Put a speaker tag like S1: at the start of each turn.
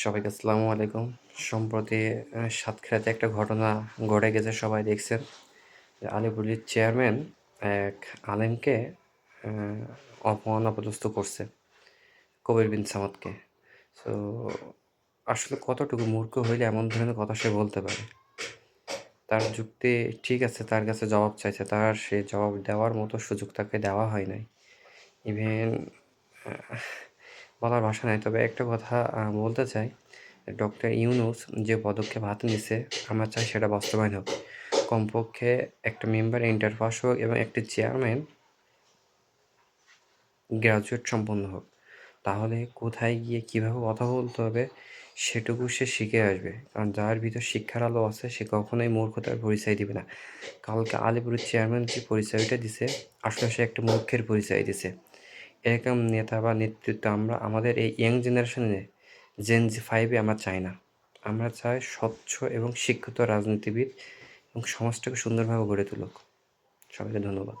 S1: সবাইকে আসসালামু আলাইকুম। সম্প্রতি সাতক্ষীরাতে একটা ঘটনা ঘটে গেছে, সবাই দেখছেন যে আলীপুরের চেয়ারম্যান এক আলেমকে আ অপমান অপদস্থ করছে, কবির বিন সামাদকে। সো আসলে কতটুকু মূর্খ হইলে এমন ধরনের কথা সে বলতে পারে? তার যুক্তি ঠিক আছে, তার কাছে জবাব চাইছে, তার সে জবাব দেওয়ার মতো সুযোগ তাকে দেওয়া হয় নাই। ইভেন আ বলার ভাষা নাই। তবে একটা কথা বলতে চাই, ডক্টর ইউনূস যে পদক্ষেপ হাতে নিছে, আমরা চাই সেটা বাস্তবায়ন হোক। কমপক্ষে একটা মেম্বার ইন্টার পাস হোক এবং একটি চেয়ারম্যান গ্র্যাজুয়েট সম্পন্ন হোক। তাহলে কোথায় গিয়ে কীভাবে কথা বলতে হবে সেটুকু সে শিখে আসবে। কারণ যার ভিতর শিক্ষার আলো আছে সে কখনোই মূর্খতার পরিচয় দিবে না। কালকে আলীপুরের চেয়ারম্যান যে পরিচয়টা দিছে, আসলে সে একটা মূর্খের পরিচয় দিছে। এরকম নেতা বা নেতৃত্ব আমরা আমাদের এই ইয়াং জেনারেশনে জেন জি 5 এ আমরা চাই না। আমরা চাই স্বচ্ছ এবং শিক্ষিত রাজনীতিবিদ এবং সমাজটাকে সুন্দরভাবে গড়ে তুলুক। সবাইকে ধন্যবাদ।